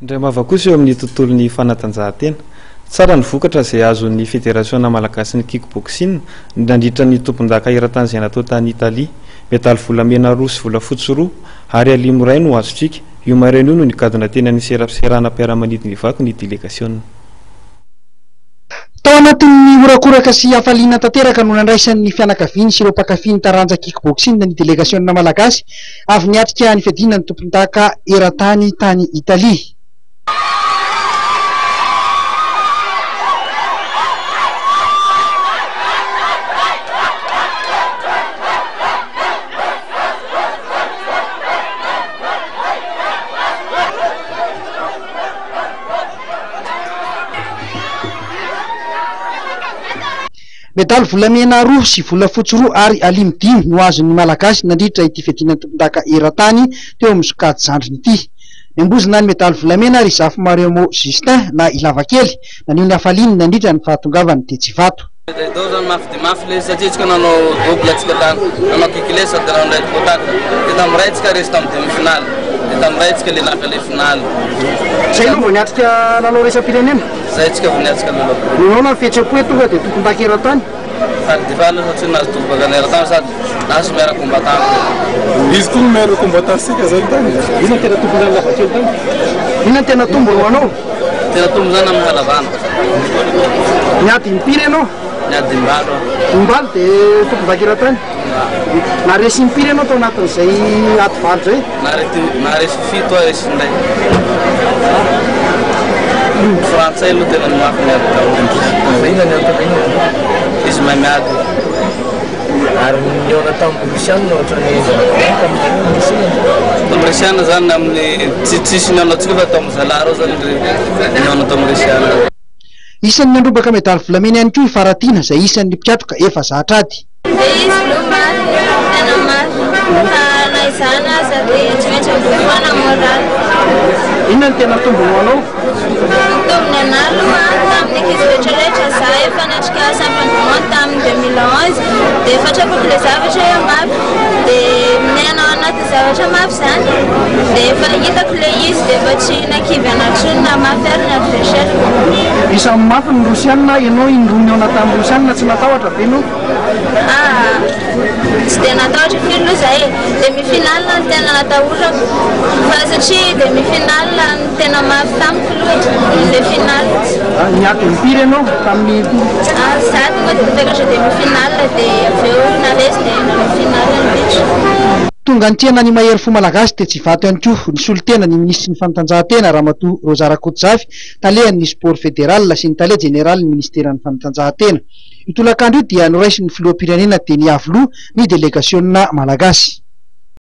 Indray mavakosa eo amin'ny tontolon'ny fanatanjahantena. Tsara ny vokatra izay azon'ny Fédération Malagasy ny kickboxing nandritra ny tompon-daka eran-tany izay natao tany Italia. Metaly volamena 2 sy volafotsy 2 ary alimo ray no azotrika. Io maraina io no nikadona teny amin'ny serapserana mpiara-manidina vaky ny délégation. Tao anatin'ny horakoraka sy hafaliana tanteraka no nandraisan'ny fianakaviany sy ireo mpakafy ny taranja kickboxing ny délégation malagasy avy niatrika ny fiadina ny tompon-daka eran-tany tany Italia. Medaly volamena 2 sy volafotsy 2 ary alimy 5 no azon'ny malagasy nandritra ity fiadina tompon-daka eran-tany teo amin'ny sokady zandriny ity. Niambozina ny medaly volamena ry Zafy Maremo Justin na Ilavakely nanio ny hafaliany nandritra ny fahatongavany Tetsivato. Dao zany mafy dia mafy le satria tsika nanao double tsika tany nanao kikile sady nanao ndraiky contact dia tamin'iray tsika resy tamin'ny demi-finale dia tamin'iray tsika le laka le finale. Zay aloha vao niatrika lalao raisam-pirenena? Zay tsika vao niatrika lalao. Nanao na fihetsem-po tonga dia tompon-daka eran-tany? Faly dia faly satria nahazo tompon-daka eran-tany sady nahazo miaraka combattant. Izy koa miaraka combattant sika zay tany. Ina tena tombony amin'ny lafakely tany? Ina tena tombo ro anao? Tena tombo zany amin'ny halavana. Niady impiry ianao? Niady imbalo. Imbaly dia tompon-daka eran-tany? Naresy impiry ianao tao anatin'izay aty valy zay? Naresy 7 aho resy indray. Frantsay aloha tena mafy miady izy mahay miady. Ary niona tamin'ny Rusiana ohatrany tamin'ny Rusiana zany amin'ny tsisy niaonantsika fa tamin'ny Zalaro zany niona tamin'ny Rusiana. Isan'ny nandrobaka medaly volamena ihany koa Faratina izay isan'ny mpiatroka efa zatra ady. Izy lomaly tena mafy na izana sady tsy maintsy mivoana moraly. Inona ny tena tombony anao? Tombony anahy lomaly tamin'ny ankizy rehetrarehetra za efa natrika champion du monde tamin'ny 2011 dia efa trapako le zavatra eo mafy dia minenao anaty zavatra mafy zany dia efa hitako le izy dia efa tsy nakivy anatrony na mafy ary ny adversaire. Isan'ny mafy ny Rosiana ianao indrony ao anaty amin'ny Rosiana tsy natahotra ve ianao? Tsy dia natahotra firy aloha zahay demi-finale no tena natahorako fa satria demi-finale no tena mafy tamiko aloha le finale. Niaty impiry ianao tamin'ny za tonga dia nitakatra demi-finale dia avy eo naresy dia nanao finale ny betry. Tonga ny tiana ny mahery fo malagasy Tetsivato ihany koa nisolo tena ny ministry ny fanatanjahantena Ramatoa Rosa Rakototsavy, talehan'ny sport fédéral sy ny taleha général ny ministeran'ny fanatanjahantena. Io tolakandro io dia noraisy ny filoham-pirenena dia niavoloha ny délégation malagasy.